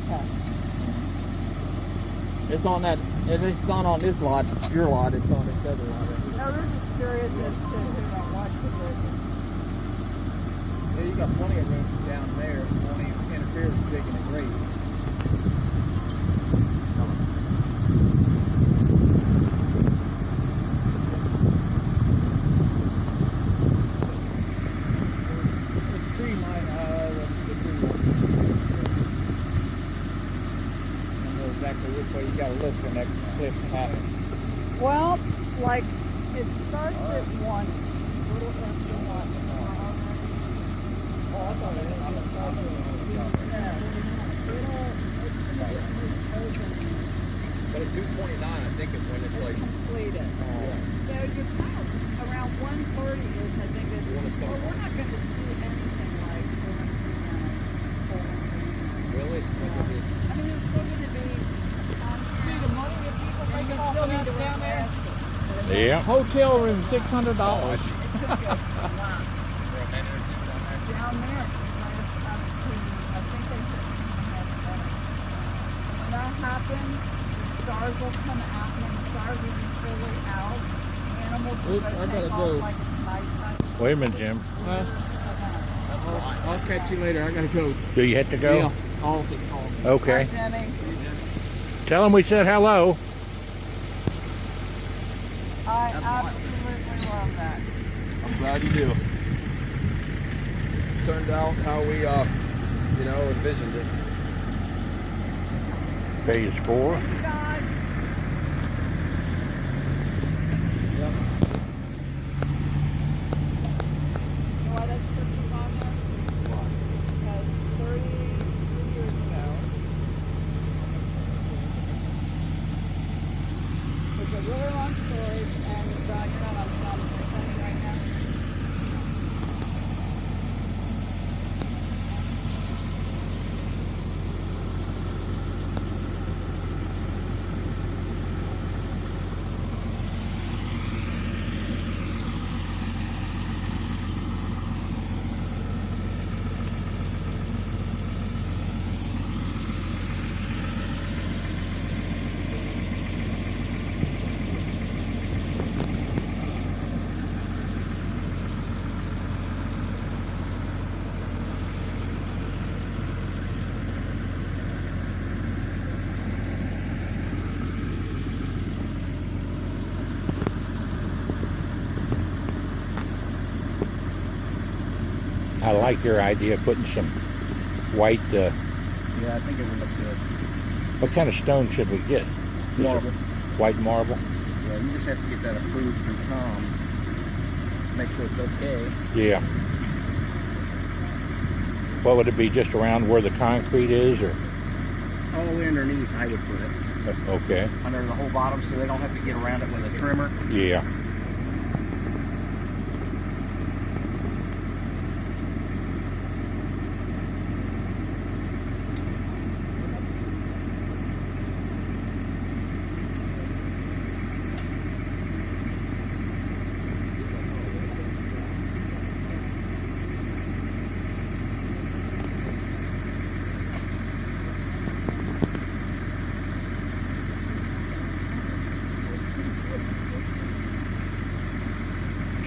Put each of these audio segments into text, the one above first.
Okay. It's on that, and it's not on this lot, your lot, it's on this other lot. No, we're just curious as to who watched the business. Yeah, you got plenty of room down there. Won't even interfere with digging a grave. Which way you gotta look when that cliff happens. Well, like it starts at 1, little after 1. Oh, I thought it was on the side. But at 2:29, I think is when it's like completed. So you're kind of around 1:30-ish, I think. Well, we're not going to see anything like we're going to see really. I mean, it's still going to be. See the money that people make still need to down there. Yeah. Hotel room, $600. It's going to be a lot. Down there, I think they said 2.5 minutes. When that happens, the stars will come out, and when the stars will be fully out, animals will take off like it's nighttime. Wait a minute, Jim. I'll catch you later. I gotta go. Do you have to go? Yeah. All this call. Okay. Hi, Jimmy. Tell him we said hello. I absolutely love that. I'm glad you do. Turned out how we, envisioned it. Phase 4. Thank you, guys. Yep. You know why that scripture's on there? Because 33 years ago, it's a really long story, and you're not on film right now. I like your idea of putting some white, Yeah, I think it would look good. what kind of stone should we get? Marble. White marble? Yeah, you just have to get that approved through Tom. Make sure it's okay. Yeah. What would it be, just around where the concrete is, or? All the way underneath, I would put it. Okay. Under the whole bottom, so they don't have to get around it with a trimmer. Yeah.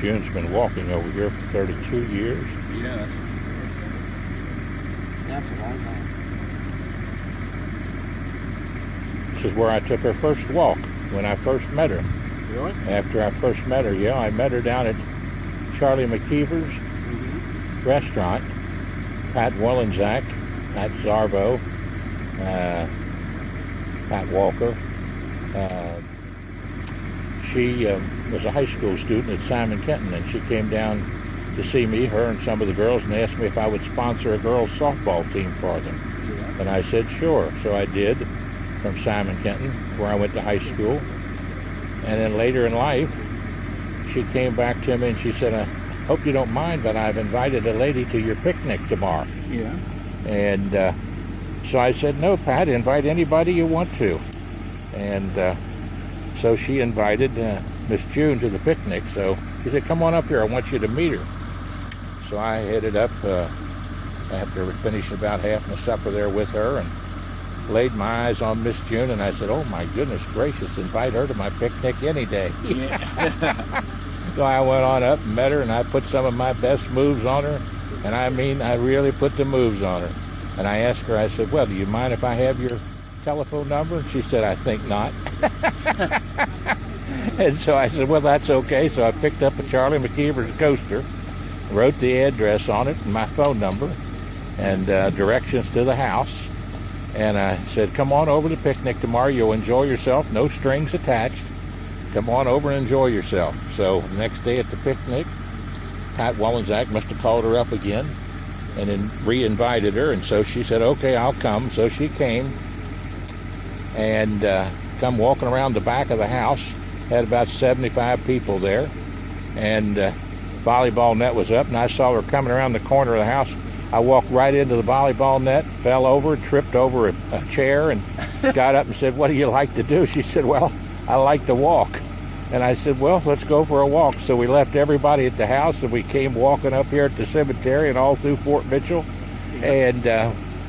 June's been walking over here for 32 years. Yeah. That's a long time. This is where I took her first walk when I first met her. Really? After I first met her, yeah, I met her down at Charlie McKeever's restaurant. Pat Wollenzak, Pat Zarvo, Pat Walker. She was a high school student at Simon Kenton, and she came down to see me, her and some of the girls, and asked me if I would sponsor a girls softball team for them. Yeah. And I said sure. So I did, from Simon Kenton, where I went to high school. And then later in life, she came back to me and she said, I hope you don't mind, but I've invited a lady to your picnic tomorrow. Yeah. And so I said, no, Pat, invite anybody you want to. And so she invited Miss June to the picnic. So she said, come on up here, I want you to meet her. So I headed up after finishing about half my supper there with her, and laid my eyes on Miss June, and I said, oh my goodness gracious, invite her to my picnic any day. Yeah. So I went on up and met her, and I put some of my best moves on her. And I mean, I really put the moves on her. And I asked her, I said, well, do you mind if I have your telephone number? And she said, I think not. And so I said, well, that's okay. So I picked up a Charlie McKeever's coaster, wrote the address on it and my phone number and directions to the house. And I said, come on over to the picnic tomorrow. You'll enjoy yourself. No strings attached. Come on over and enjoy yourself. So the next day at the picnic, Pat Wollensack must have called her up again and then re-invited her. And so she said, okay, I'll come. So she came and come walking around the back of the house. Had about 75 people there. And volleyball net was up. And I saw her coming around the corner of the house. I walked right into the volleyball net, fell over, tripped over a chair, and got up and said, what do you like to do? She said, well, I like to walk. And I said, well, let's go for a walk. So we left everybody at the house, and we came walking up here at the cemetery and all through Fort Mitchell. And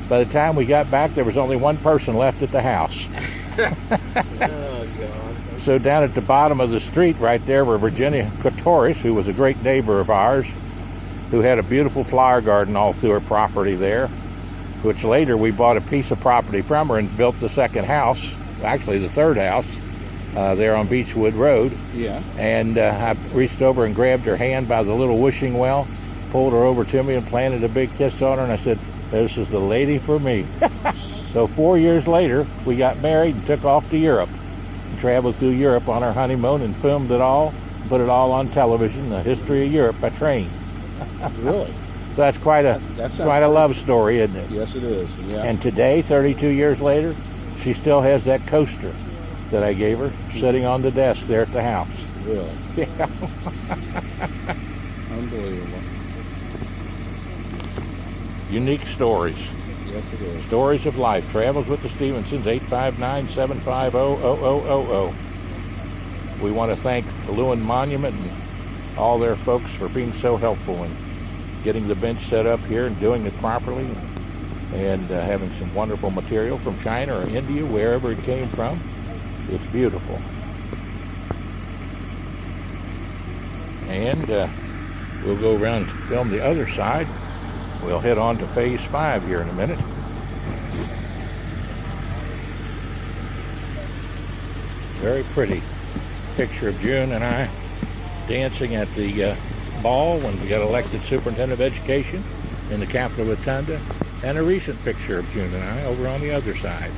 by the time we got back, there was only one person left at the house. Oh, God. So down at the bottom of the street right there were Virginia Kotoris, who was a great neighbor of ours, who had a beautiful flower garden all through her property there, which later we bought a piece of property from her and built the second house, actually the third house, there on Beechwood Road. Yeah. And I reached over and grabbed her hand by the little wishing well, pulled her over to me and planted a big kiss on her, and I said, this is the lady for me. So 4 years later, we got married and took off to Europe. And traveled through Europe on our honeymoon and filmed it all, put it all on television, the history of Europe by train. Really? So that's quite a love story, isn't it? Yes, it is. Yeah. And today, 32 years later, she still has that coaster that I gave her sitting on the desk there at the house. Really? Yeah. Unbelievable. Unique stories. Yes, it is. Stories of life. Travels with the Stevensons, 859-750-0000. We want to thank the Lewin Monument and all their folks for being so helpful in getting the bench set up here and doing it properly, and having some wonderful material from China or India, wherever it came from. It's beautiful. And we'll go around and film the other side. We'll head on to phase 5 here in a minute. Very pretty picture of June and I dancing at the ball when we got elected superintendent of education in the Capitol Rotunda, and a recent picture of June and I over on the other side.